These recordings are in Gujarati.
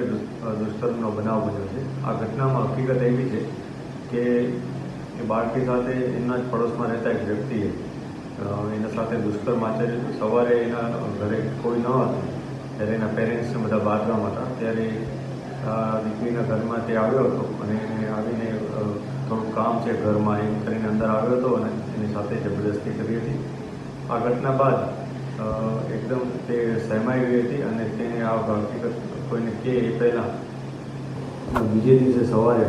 સાથે દુષ્કર્મનો બનાવ બન્યો છે। આ ઘટનામાં હકીકત એવી છે કે એ બાળકી સાથે એમના જ પડોશમાં રહેતા એક વ્યક્તિએ એના સાથે દુષ્કર્મ આચર્યું હતું। સવારે એના ઘરે કોઈ ન હતું ત્યારે એના પેરેન્ટ્સને બધા બહારગામ હતા, ત્યારે દીકરીના ઘરમાં તે આવ્યો હતો અને એને આવીને થોડું કામ છે ઘરમાં એમ કરીને અંદર આવ્યો હતો અને એની સાથે જબરદસ્તી કરી હતી। આ ઘટના બાદ એકદમ તે સહેમાઈ ગઈ હતી અને તેને આ હકીકત કોઈને કહે એ પહેલાં બીજે દિવસે સવારે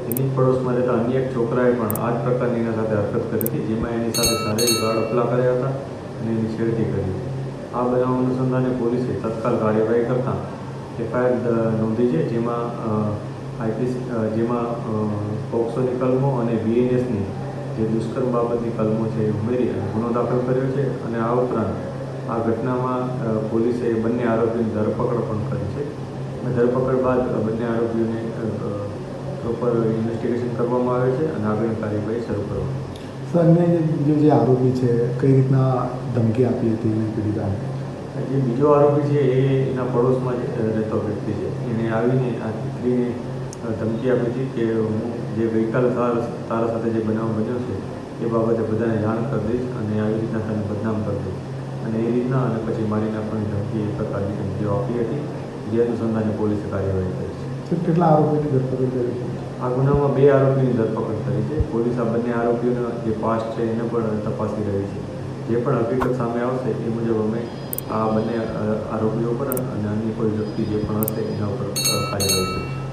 એની જ પડોશમાં રહેતા અન્ય એક છોકરાએ પણ આ જ પ્રકારની એના સાથે હરકત કરી હતી, જેમાં એની સાથે શારીરિક ગાળપલા કર્યા હતા અને એની છેડતી કરી હતી। આ બનાવ અનુસંધાને પોલીસે તત્કાલ કાર્યવાહી કરતાં FIR નોંધી છે, જેમાં પોક્સોની કલમો અને BNSની જે દુષ્કર્મ બાબતની કલમો છે એ ઉમેરી અને ગુનો દાખલ કર્યો છે। અને આ ઉપરાંત આ ઘટનામાં પોલીસે બંને આરોપીની ધરપકડ પણ કરી છે અને ધરપકડ બાદ બંને આરોપીઓને પ્રોપર ઇન્વેસ્ટિગેશન કરવામાં આવે છે અને આગળની કાર્યવાહી શરૂ કરવામાં આવે છે। સર, અન્ય જે આરોપી છે કઈ રીતના ધમકી આપી હતી એને પીડિતાને? જે બીજો આરોપી છે એ એના પડોશમાં જ રહેતો વ્યક્તિ છે, એને આવીને આ દીકરીને ધમકી આપી હતી કે હું જે ગઈકાલ તારા સાથે જે બનાવ બન્યો છે એ બાબતે બધાને જાણ કરી દઈશ અને આવી રીતના તને બદનામ કરી દઈશ અને એ રીતના અને પછી મારી નાખવાની ધમકી એ પ્રકારની ધમકીઓ આપી હતી, જે અનુસંધાને પોલીસે કાર્યવાહી કરી છે। કેટલા આરોપીની ધરપકડ કરી છે? આ ગુનામાં 2 આરોપીની ધરપકડ કરી છે। પોલીસ આ બંને આરોપીઓનો જે પાસ્ટ છે એને પણ તપાસી રહી છે। જે પણ હકીકત સામે આવશે એ મુજબ અમે આ બંને આરોપીઓ પર અને અન્ય કોઈ વ્યક્તિ જે પણ હશે એના ઉપર કાર્યવાહી કરીશું।